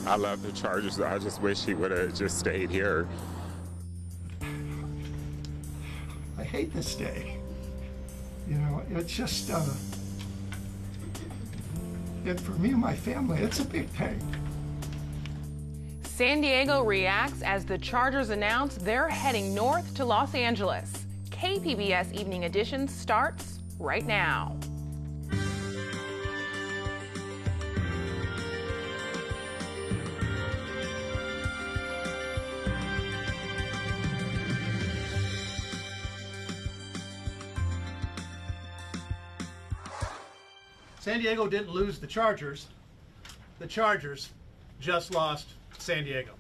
I love the Chargers. I just wish he would have just stayed here. I hate this day. You know, it's just, for me and my family, it's a big thing. San Diego reacts as the Chargers announce they're heading north to Los Angeles. KPBS Evening Edition starts right now. San Diego didn't lose the Chargers. The Chargers just lost San Diego.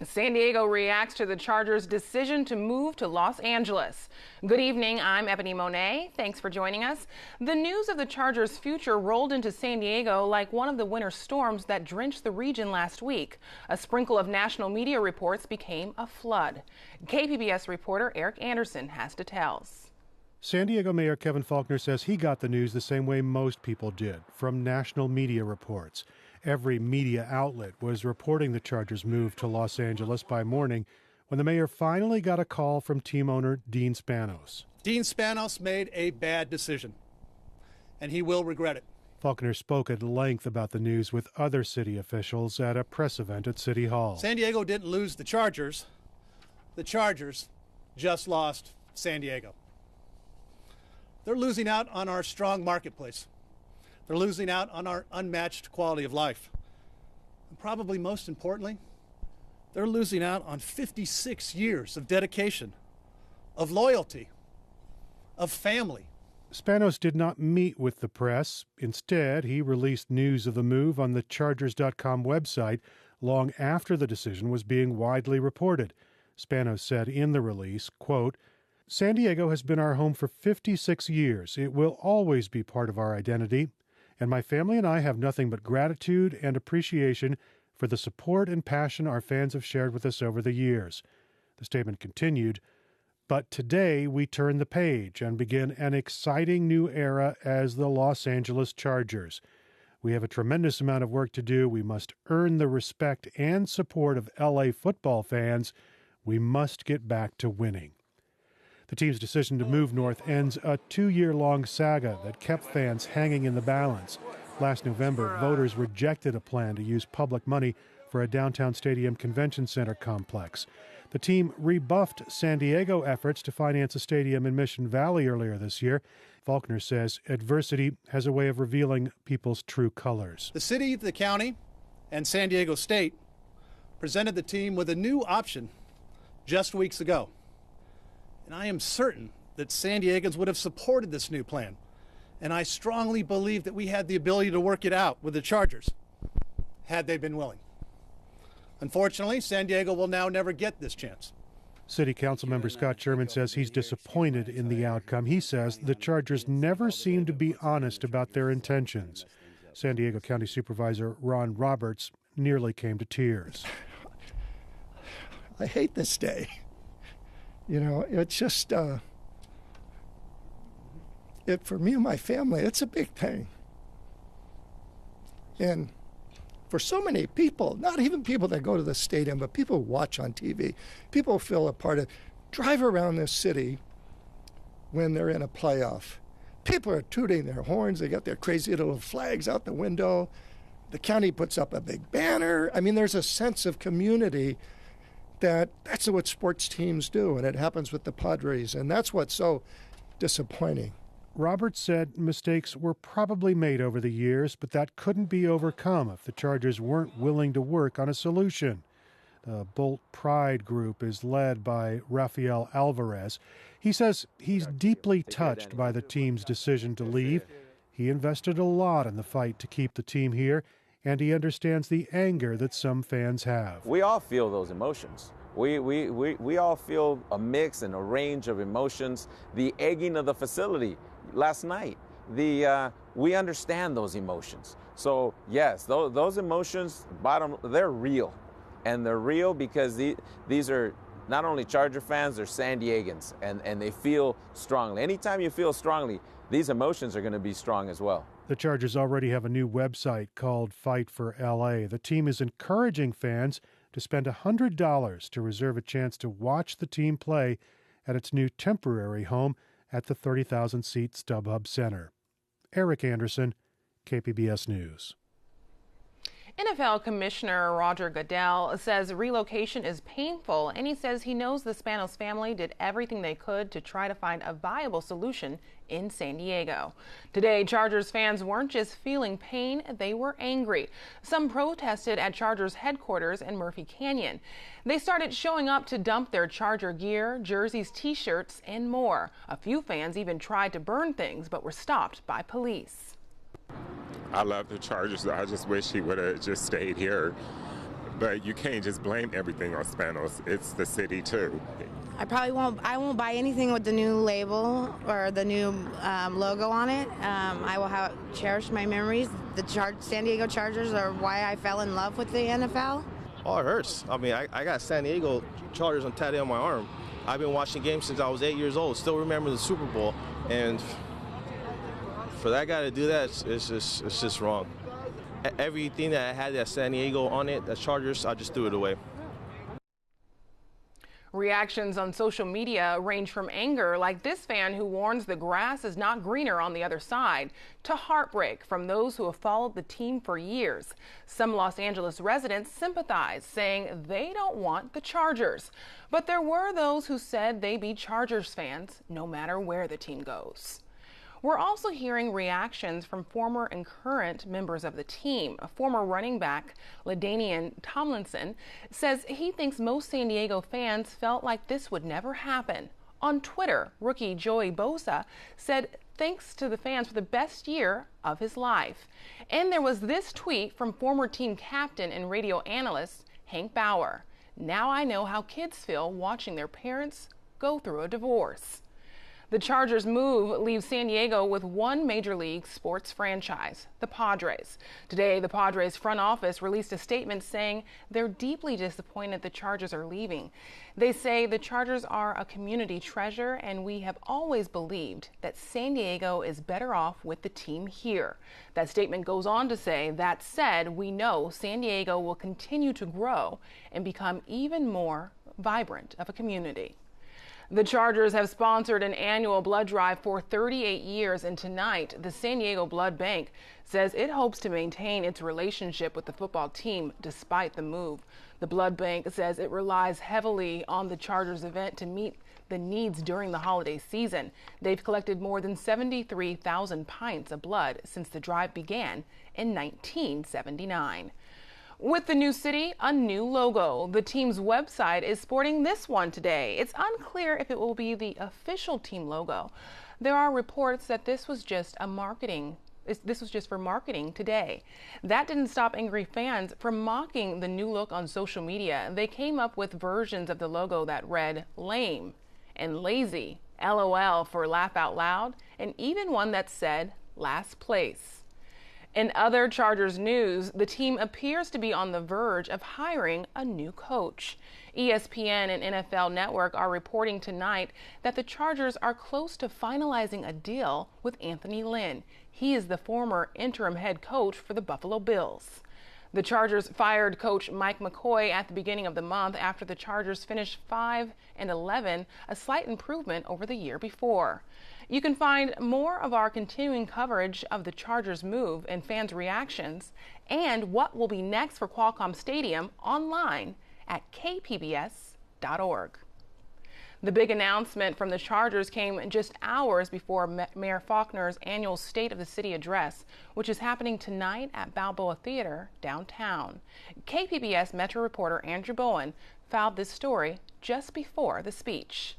San Diego reacts to the Chargers' decision to move to Los Angeles. Good evening, I'm Ebony Monet. Thanks for joining us. The news of the Chargers' future rolled into San Diego like one of the winter storms that drenched the region last week. A sprinkle of national media reports became a flood. KPBS reporter Eric Anderson has details. San Diego Mayor Kevin Faulconer says he got the news the same way most people did, from national media reports. Every media outlet was reporting the Chargers' move to Los Angeles by morning when the mayor finally got a call from team owner Dean Spanos. Dean Spanos made a bad decision, and he will regret it. Faulconer spoke at length about the news with other city officials at a press event at City Hall. San Diego didn't lose the Chargers. The Chargers just lost San Diego. They're losing out on our strong marketplace. They're losing out on our unmatched quality of life. And probably most importantly, they're losing out on 56 years of dedication, of loyalty, of family. Spanos did not meet with the press. Instead, he released news of the move on the Chargers.com website long after the decision was being widely reported. Spanos said in the release, quote, "San Diego has been our home for 56 years. It will always be part of our identity, and my family and I have nothing but gratitude and appreciation for the support and passion our fans have shared with us over the years." The statement continued, "But today we turn the page and begin an exciting new era as the Los Angeles Chargers. We have a tremendous amount of work to do. We must earn the respect and support of LA football fans. We must get back to winning." The team's decision to move north ends a 2-year-long saga that kept fans hanging in the balance. Last November, voters rejected a plan to use public money for a downtown stadium convention center complex. The team rebuffed San Diego efforts to finance a stadium in Mission Valley earlier this year. Faulconer says adversity has a way of revealing people's true colors. The city, the county, and San Diego State presented the team with a new option just weeks ago. And I am certain that San Diegans would have supported this new plan. And I strongly believe that we had the ability to work it out with the Chargers, had they been willing. Unfortunately, San Diego will now never get this chance. City Council member Scott Sherman says he's disappointed in the outcome. He says the Chargers never seem to be honest about their intentions. San Diego County Supervisor Ron Roberts nearly came to tears. I hate this day. You know, it's just, for me and my family, it's a big thing. And for so many people, not even people that go to the stadium, but people who watch on TV, people feel a part of, drive around this city when they're in a playoff. People are tooting their horns. They got their crazy little flags out the window. The county puts up a big banner. I mean, there's a sense of community that's what sports teams do, and it happens with the Padres, and that's what's so disappointing. Roberts said mistakes were probably made over the years, but that couldn't be overcome if the Chargers weren't willing to work on a solution. The Bolt Pride group is led by Rafael Alvarez. He says he's deeply touched by the team's decision to leave. He invested a lot in the fight to keep the team here, and he understands the anger that some fans have. We all feel those emotions. We all feel a mix and a range of emotions. The egging of the facility last night, we understand those emotions. So yes, those emotions, they're real. And they're real because these are not only Charger fans, they're San Diegans, and they feel strongly. Anytime you feel strongly, these emotions are going to be strong as well. The Chargers already have a new website called Fight for LA. The team is encouraging fans to spend $100 to reserve a chance to watch the team play at its new temporary home at the 30,000-seat StubHub Center. Eric Anderson, KPBS News. NFL Commissioner Roger Goodell says relocation is painful, and he says he knows the Spanos family did everything they could to try to find a viable solution in San Diego. Today, Chargers fans weren't just feeling pain, they were angry. Some protested at Chargers headquarters in Murphy Canyon. They started showing up to dump their Charger gear, jerseys, t-shirts, and more. A few fans even tried to burn things, but were stopped by police. I love the Chargers. I just wish he would have just stayed here. But you can't just blame everything on Spanos. It's the city, too. I won't buy anything with the new label or the new logo on it. I will cherish my memories. The San Diego Chargers are why I fell in love with the NFL. Oh, it hurts. I mean, I got San Diego Chargers tattooed on my arm. I've been watching games since I was 8 years old. Still remember the Super Bowl. And for that guy to do that, it's just wrong. Everything that had that San Diego on it, that Chargers, I just threw it away. Reactions on social media range from anger, like this fan who warns the grass is not greener on the other side, to heartbreak from those who have followed the team for years. Some Los Angeles residents sympathize, saying they don't want the Chargers. But there were those who said they'd be Chargers fans no matter where the team goes. We're also hearing reactions from former and current members of the team. A former running back, LaDainian Tomlinson, says he thinks most San Diego fans felt like this would never happen. On Twitter, rookie Joey Bosa said thanks to the fans for the best year of his life. And there was this tweet from former team captain and radio analyst Hank Bauer. Now I know how kids feel watching their parents go through a divorce. The Chargers' move leaves San Diego with one major league sports franchise, the Padres. Today, the Padres front office released a statement saying they're deeply disappointed the Chargers are leaving. They say the Chargers are a community treasure, and we have always believed that San Diego is better off with the team here. That statement goes on to say, that said, we know San Diego will continue to grow and become even more vibrant of a community. The Chargers have sponsored an annual blood drive for 38 years, and tonight, the San Diego Blood Bank says it hopes to maintain its relationship with the football team despite the move. The blood bank says it relies heavily on the Chargers event to meet the needs during the holiday season. They've collected more than 73,000 pints of blood since the drive began in 1979. With the new city, a new logo. The team's website is sporting this one today. It's unclear if it will be the official team logo. There are reports that this was just for marketing today. That didn't stop angry fans from mocking the new look on social media. They came up with versions of the logo that read lame and lazy, LOL for laugh out loud, and even one that said last place. In other Chargers news, the team appears to be on the verge of hiring a new coach. ESPN and NFL Network are reporting tonight that the Chargers are close to finalizing a deal with Anthony Lynn. He is the former interim head coach for the Buffalo Bills. The Chargers fired coach Mike McCoy at the beginning of the month after the Chargers finished 5-11, a slight improvement over the year before. You can find more of our continuing coverage of the Chargers move and fans' reactions and what will be next for Qualcomm Stadium online at kpbs.org. The big announcement from the Chargers came just hours before Mayor Faulconer's annual State of the City address, which is happening tonight at Balboa Theater downtown. KPBS Metro reporter Andrew Bowen found this story just before the speech.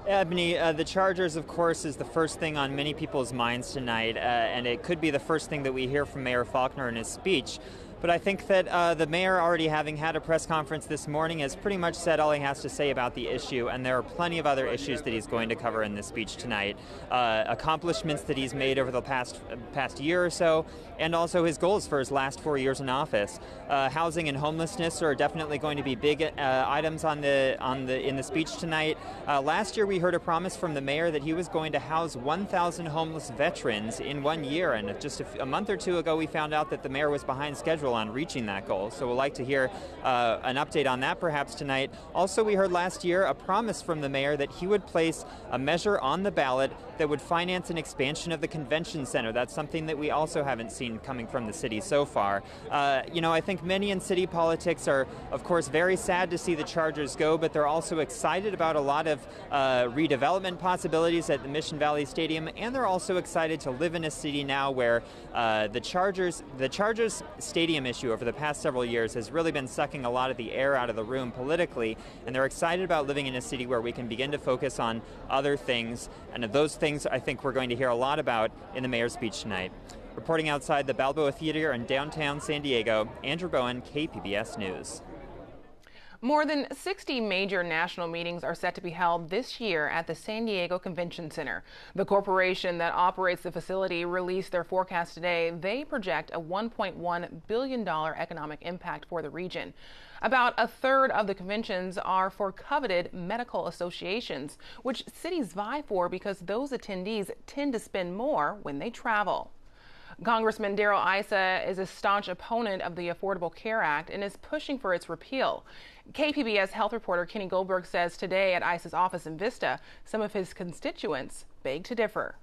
Ebony, the Chargers, of course, is the first thing on many people's minds tonight, and it could be the first thing that we hear from Mayor Faulconer in his speech. But I think that the mayor, already having had a press conference this morning, has pretty much said all he has to say about the issue, and there are plenty of other issues that he's going to cover in this speech tonight. Accomplishments that he's made over the past year or so, and also his goals for his last 4 years in office. Housing and homelessness are definitely going to be big items in the speech tonight. Last year we heard a promise from the mayor that he was going to house 1,000 homeless veterans in 1 year, and just a month or two ago we found out that the mayor was behind schedule on reaching that goal. So we'll like to hear an update on that perhaps tonight. Also, we heard last year a promise from the mayor that he would place a measure on the ballot that would finance an expansion of the convention center. That's something that we also haven't seen coming from the city so far. I think many in city politics are, of course, very sad to see the Chargers go, but they're also excited about a lot of redevelopment possibilities at the Mission Valley Stadium, and they're also excited to live in a city now where the Chargers stadium issue over the past several years has really been sucking a lot of the air out of the room politically, and they're excited about living in a city where we can begin to focus on other things, and those things I think we're going to hear a lot about in the mayor's speech tonight. Reporting outside the Balboa Theater in downtown San Diego, Andrew Bowen, KPBS News. More than 60 major national meetings are set to be held this year at the San Diego Convention Center. The corporation that operates the facility released their forecast today. They project a $1.1 billion economic impact for the region. About a third of the conventions are for coveted medical associations, which cities vie for because those attendees tend to spend more when they travel. Congressman Darrell Issa is a staunch opponent of the Affordable Care Act and is pushing for its repeal. KPBS health reporter Kenny Goldberg says today at Issa's office in Vista, some of his constituents beg to differ.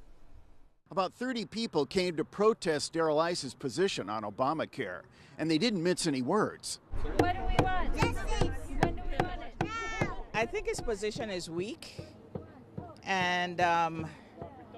About 30 people came to protest Darrell Issa's position on Obamacare, and they didn't mince any words. What do we want? Justice. When do we want it? I think his position is weak, and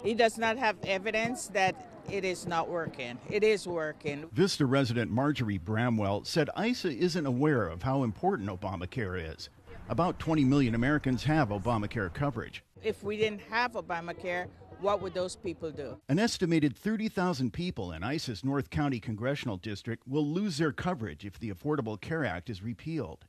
he does not have evidence that it is not working. It is working. Vista resident Marjorie Bramwell said Issa isn't aware of how important Obamacare is. About 20 million Americans have Obamacare coverage. If we didn't have Obamacare, what would those people do? An estimated 30,000 people in Issa's North County Congressional District will lose their coverage if the Affordable Care Act is repealed.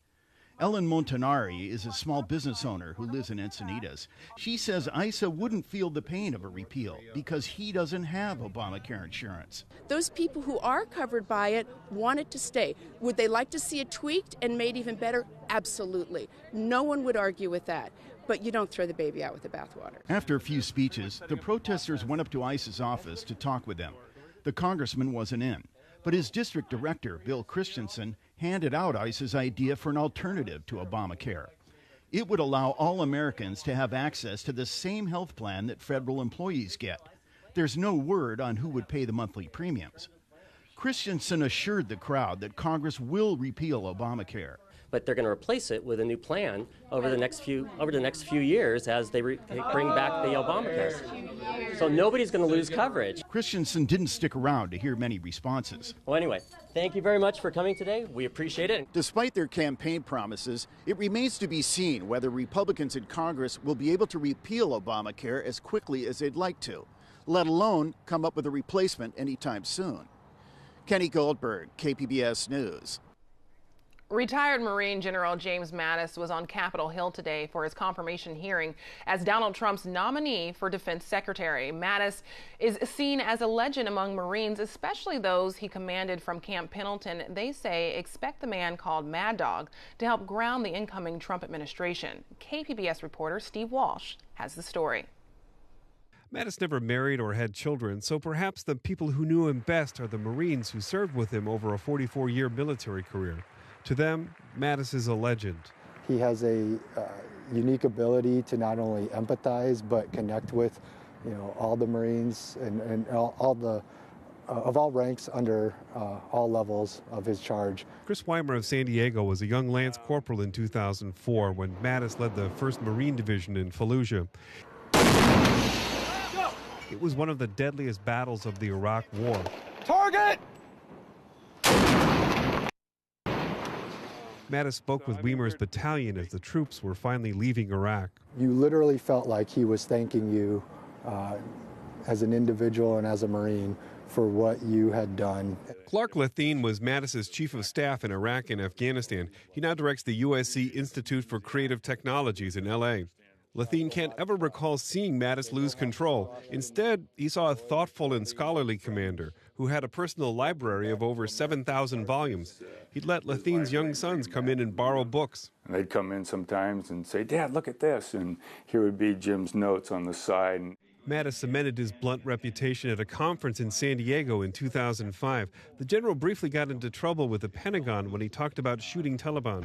Ellen Montanari is a small business owner who lives in Encinitas. She says Issa wouldn't feel the pain of a repeal because he doesn't have Obamacare insurance. Those people who are covered by it want it to stay. Would they like to see it tweaked and made even better? Absolutely. No one would argue with that. But you don't throw the baby out with the bathwater. After a few speeches, the protesters went up to Issa's office to talk with them. The congressman wasn't in, but his district director, Bill Christensen, handed out Issa's idea for an alternative to Obamacare. It would allow all Americans to have access to the same health plan that federal employees get. There's no word on who would pay the monthly premiums. Christensen assured the crowd that Congress will repeal Obamacare. But they're going to replace it with a new plan over the next few years as they bring back the Obamacare. So nobody's going to lose coverage. Christensen didn't stick around to hear many responses. Well, anyway, thank you very much for coming today. We appreciate it. Despite their campaign promises, it remains to be seen whether Republicans in Congress will be able to repeal Obamacare as quickly as they'd like to, let alone come up with a replacement anytime soon. Kenny Goldberg, KPBS News. Retired Marine General James Mattis was on Capitol Hill today for his confirmation hearing as Donald Trump's nominee for Defense Secretary. Mattis is seen as a legend among Marines, especially those he commanded from Camp Pendleton. They say expect the man called Mad Dog to help ground the incoming Trump administration. KPBS reporter Steve Walsh has the story. Mattis never married or had children, so perhaps the people who knew him best are the Marines who served with him over a 44-year military career. To them, Mattis is a legend. He has a unique ability to not only empathize but connect with, all the Marines and all the of all ranks under all levels of his charge. Chris Weimer of San Diego was a young lance corporal in 2004 when Mattis led the 1st Marine Division in Fallujah. It was one of the deadliest battles of the Iraq War. Target! Mattis spoke with Weimer's battalion as the troops were finally leaving Iraq. You literally felt like he was thanking you as an individual and as a Marine for what you had done. Clark Lathine was Mattis's chief of staff in Iraq and Afghanistan. He now directs the USC Institute for Creative Technologies in L.A. Lathine can't ever recall seeing Mattis lose control. Instead, he saw a thoughtful and scholarly commander who had a personal library of over 7,000 volumes. He'd let Lathine's young sons come in and borrow books. And they'd come in sometimes and say, "Dad, look at this," and here would be Jim's notes on the side. Mattis cemented his blunt reputation at a conference in San Diego in 2005. The general briefly got into trouble with the Pentagon when he talked about shooting Taliban.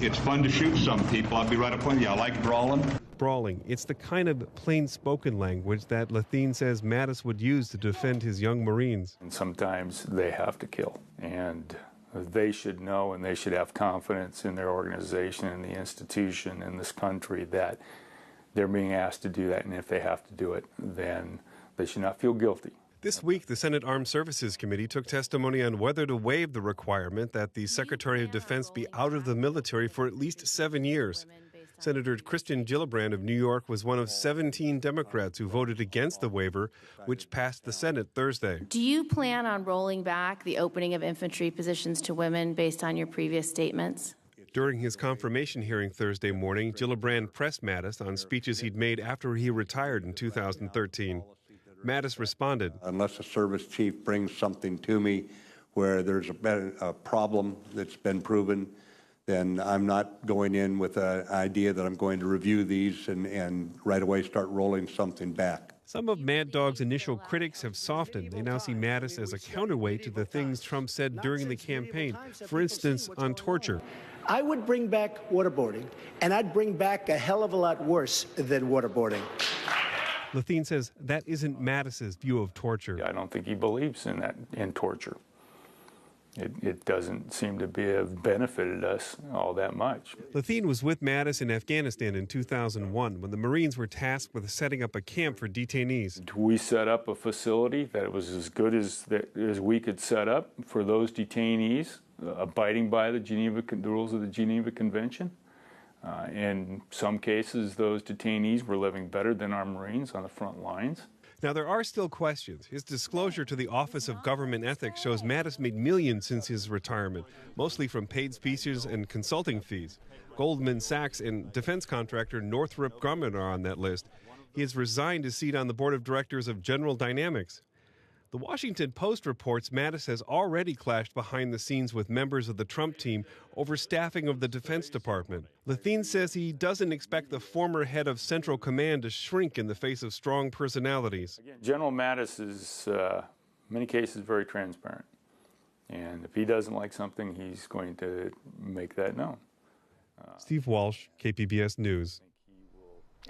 It's fun to shoot some people. I'll be right up on you. I like brawling. Brawling. It's the kind of plain-spoken language that Lathine says Mattis would use to defend his young Marines. And sometimes they have to kill. And they should know and they should have confidence in their organization and the institution in this country that they're being asked to do that, and if they have to do it, then they should not feel guilty. This week, the Senate Armed Services Committee took testimony on whether to waive the requirement that the Secretary of Defense be out of the military for at least 7 years. Senator Kristen Gillibrand of New York was one of 17 Democrats who voted against the waiver, which passed the Senate Thursday. Do you plan on rolling back the opening of infantry positions to women based on your previous statements? During his confirmation hearing Thursday morning, Gillibrand pressed Mattis on speeches he'd made after he retired in 2013. Mattis responded, "Unless a service chief brings something to me where there's a problem that's been proven, then I'm not going in with an idea that I'm going to review these and right away start rolling something back." Some of Mad Dog's initial critics have softened. They now see Mattis as a counterweight to the things Trump said during the campaign, for instance, on torture. I would bring back waterboarding, and I'd bring back a hell of a lot worse than waterboarding. Lathine says that isn't Mattis's view of torture. I don't think he believes in torture. It doesn't seem to have benefited us all that much. Lathine was with Mattis in Afghanistan in 2001 when the Marines were tasked with setting up a camp for detainees. We set up a facility that was as good as we could set up for those detainees, abiding by the rules of the Geneva Convention. In some cases, those detainees were living better than our Marines on the front lines. Now, there are still questions. His disclosure to the Office of Government Ethics shows Mattis made millions since his retirement, mostly from paid speeches and consulting fees. Goldman Sachs and defense contractor Northrop Grumman are on that list. He has resigned his seat on the board of directors of General Dynamics. The Washington Post reports Mattis has already clashed behind the scenes with members of the Trump team over staffing of the Defense Department. Lathine says he doesn't expect the former head of Central Command to shrink in the face of strong personalities. Again, General Mattis is, in many cases, very transparent. And if he doesn't like something, he's going to make that known. Steve Walsh, KPBS News.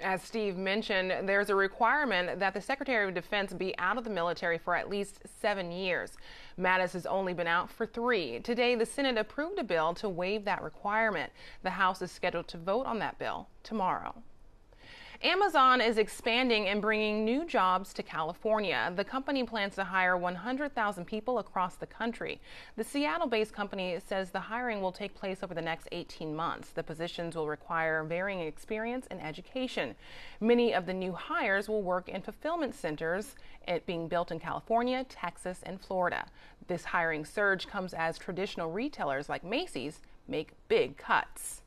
As Steve mentioned, there's a requirement that the Secretary of Defense be out of the military for at least 7 years. Mattis has only been out for 3. Today, the Senate approved a bill to waive that requirement. The House is scheduled to vote on that bill tomorrow. Amazon is expanding and bringing new jobs to California. The company plans to hire 100,000 people across the country. The Seattle-based company says the hiring will take place over the next 18 months. The positions will require varying experience and education. Many of the new hires will work in fulfillment centers being built in California, Texas, and Florida. This hiring surge comes as traditional retailers like Macy's make big cuts.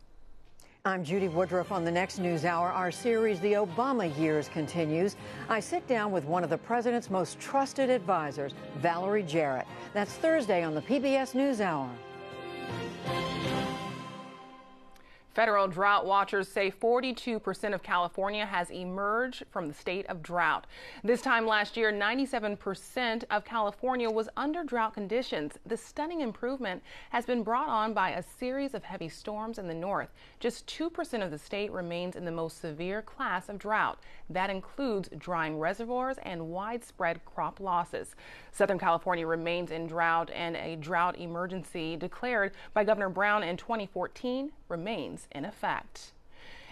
I'm Judy Woodruff on the next News Hour. Our series, The Obama Years, continues. I sit down with one of the president's most trusted advisors, Valerie Jarrett. That's Thursday on the PBS News Hour. Federal drought watchers say 42% of California has emerged from the state of drought. This time last year, 97% of California was under drought conditions. The stunning improvement has been brought on by a series of heavy storms in the north. Just 2% of the state remains in the most severe class of drought. That includes drying reservoirs and widespread crop losses. Southern California remains in drought, and a drought emergency declared by Governor Brown in 2014 remains in effect.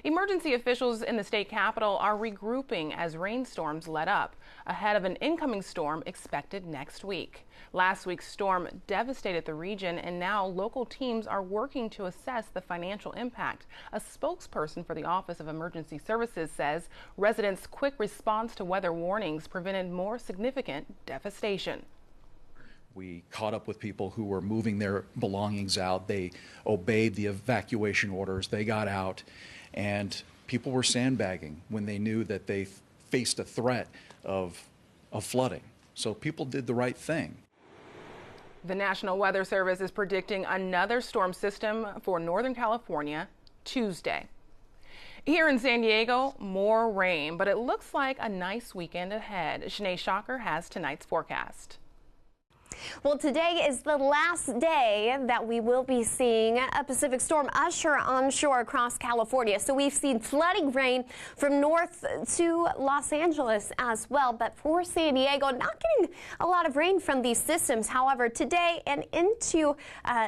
Emergency officials in the state capital are regrouping as rainstorms let up ahead of an incoming storm expected next week. Last week's storm devastated the region, and now local teams are working to assess the financial impact. A spokesperson for the Office of Emergency Services says residents' quick response to weather warnings prevented more significant devastation. We caught up with people who were moving their belongings out. They obeyed the evacuation orders. They got out, and people were sandbagging when they knew that they faced a threat of flooding. So people did the right thing. The National Weather Service is predicting another storm system for Northern California Tuesday. Here in San Diego, more rain, but it looks like a nice weekend ahead. Shanae Shocker has tonight's forecast. Well, today is the last day that we will be seeing a Pacific storm usher onshore across California. So we've seen flooding rain from north to Los Angeles as well. But for San Diego, not getting a lot of rain from these systems. However, today and into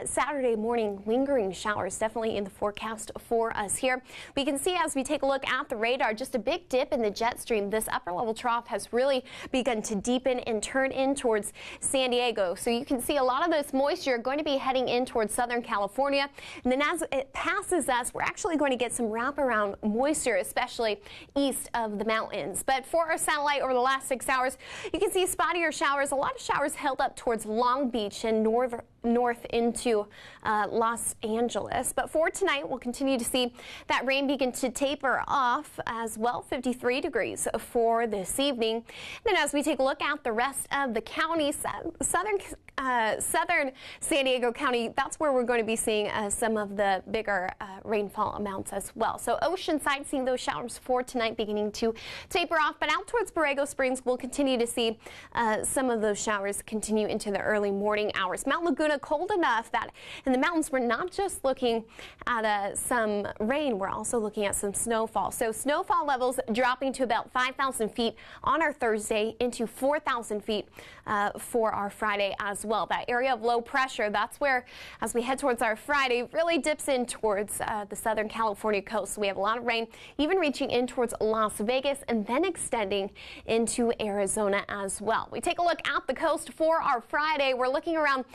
Saturday morning, lingering showers definitely in the forecast for us here. We can see as we take a look at the radar, just a big dip in the jet stream. This upper level trough has really begun to deepen and turn in towards San Diego. So you can see a lot of this moisture going to be heading in towards Southern California. And then as it passes us, we're actually going to get some wraparound moisture, especially east of the mountains. But for our satellite over the last 6 hours, you can see spottier showers. A lot of showers held up towards Long Beach and north into Los Angeles. But for tonight, we'll continue to see that rain begin to taper off as well. 53 degrees for this evening. And then as we take a look at the rest of the county, southern San Diego County, that's where we're going to be seeing some of the bigger rainfall amounts as well. So Oceanside, seeing those showers for tonight beginning to taper off, but out towards Borrego Springs, we'll continue to see some of those showers continue into the early morning hours. Mount Laguna, cold enough that in the mountains we're not just looking at some rain, we're also looking at some snowfall. So snowfall levels dropping to about 5,000 feet on our Thursday, into 4,000 feet for our Friday as well. That area of low pressure, that's where, as we head towards our Friday, really dips in towards the Southern California coast. So we have a lot of rain, even reaching in towards Las Vegas and then extending into Arizona as well. We take a look at the coast for our Friday. We're looking around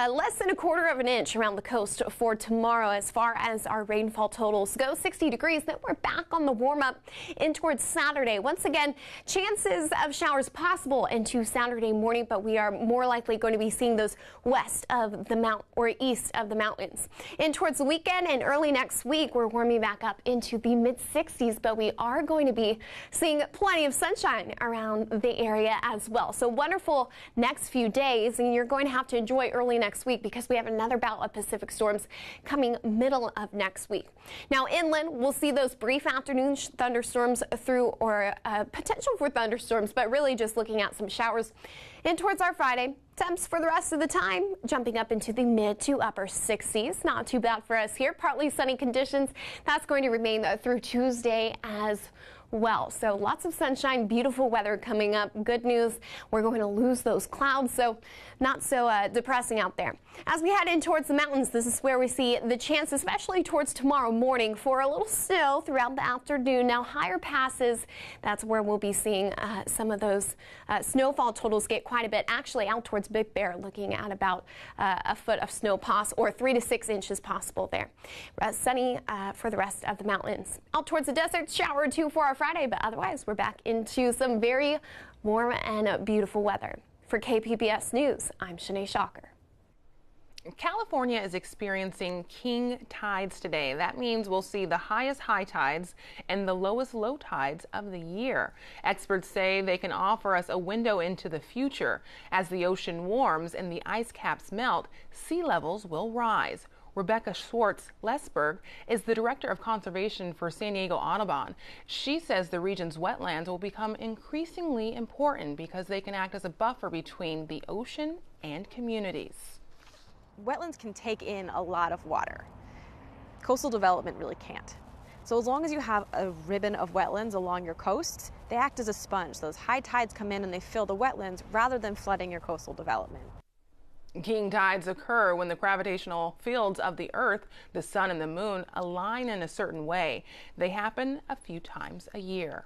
less than 1/4 of an inch around the coast for tomorrow as far as our rainfall totals go. 60 degrees. Then we're back on the warm up in towards Saturday. Once again, chances of showers possible into Saturday morning, but we are more likely going to be seeing those west of the mount or east of the mountains. In towards the weekend and early next week, we're warming back up into the mid-60s, but we are going to be seeing plenty of sunshine around the area as well. So wonderful next few days, and you're going to have to enjoy early next week because we have another bout of Pacific storms coming middle of next week. Now inland, we'll see those brief afternoon thunderstorms through, or potential for thunderstorms, but really just looking at some showers in towards our Friday. Temps for the rest of the time jumping up into the mid to upper 60s. Not too bad for us here. Partly sunny conditions. That's going to remain through Tuesday as well. So lots of sunshine, beautiful weather coming up. Good news, we're going to lose those clouds, so not so depressing out there. As we head in towards the mountains, this is where we see the chance, especially towards tomorrow morning, for a little snow throughout the afternoon. Now higher passes, that's where we'll be seeing some of those snowfall totals get quite a bit. Actually out towards Big Bear, looking at about a foot of snow or 3 to 6 inches possible there. Sunny for the rest of the mountains. Out towards the desert, shower or two for our Friday, but otherwise we're back into some very warm and beautiful weather. For KPBS News, I'm Shanae Shocker. California is experiencing king tides today. That means we'll see the highest high tides and the lowest low tides of the year. Experts say they can offer us a window into the future. As the ocean warms and the ice caps melt, sea levels will rise. Rebecca Schwartz-Lesberg is the Director of Conservation for San Diego Audubon. She says the region's wetlands will become increasingly important because they can act as a buffer between the ocean and communities. Wetlands can take in a lot of water. Coastal development really can't. So as long as you have a ribbon of wetlands along your coast, they act as a sponge. Those high tides come in and they fill the wetlands rather than flooding your coastal development. King tides occur when the gravitational fields of the Earth, the Sun, and the Moon align in a certain way. They happen a few times a year.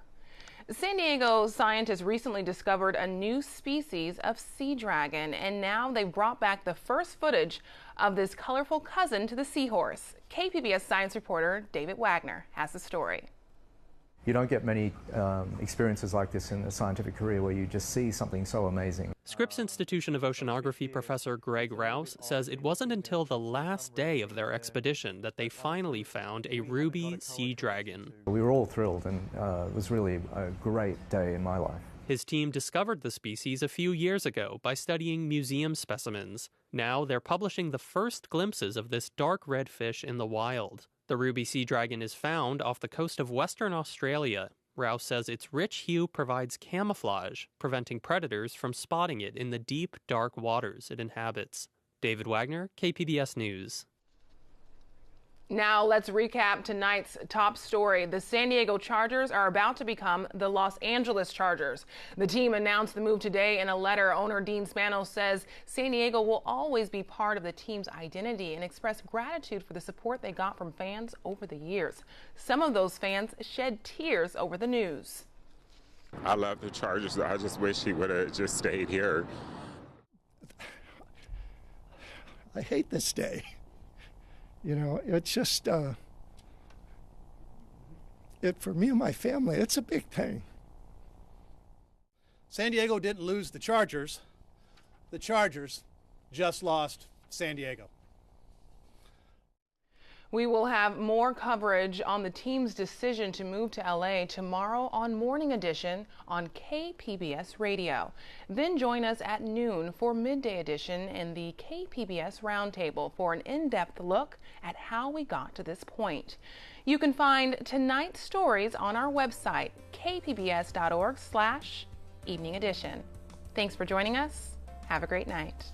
San Diego scientists recently discovered a new species of seadragon, and now they've brought back the first footage of this colorful cousin to the seahorse. KPBS science reporter David Wagner has the story. You don't get many experiences like this in a scientific career where you just see something so amazing. Scripps Institution of Oceanography professor Greg Rouse says it wasn't until the last day of their expedition that they finally found a ruby sea dragon. We were all thrilled, and it was really a great day in my life. His team discovered the species a few years ago by studying museum specimens. Now they're publishing the first glimpses of this dark red fish in the wild. The ruby sea dragon is found off the coast of Western Australia. Rouse says its rich hue provides camouflage, preventing predators from spotting it in the deep, dark waters it inhabits. David Wagner, KPBS News. Now let's recap tonight's top story. The San Diego Chargers are about to become the Los Angeles Chargers. The team announced the move today in a letter. Owner Dean Spanos says San Diego will always be part of the team's identity and expressed gratitude for the support they got from fans over the years. Some of those fans shed tears over the news. I love the Chargers. I just wish he would have just stayed here. I hate this day. You know, it's just, for me and my family, it's a big thing. San Diego didn't lose the Chargers. The Chargers just lost San Diego. We will have more coverage on the team's decision to move to LA tomorrow on Morning Edition on KPBS Radio. Then join us at noon for Midday Edition in the KPBS Roundtable for an in-depth look at how we got to this point. You can find tonight's stories on our website, kpbs.org/evening edition. Thanks for joining us. Have a great night.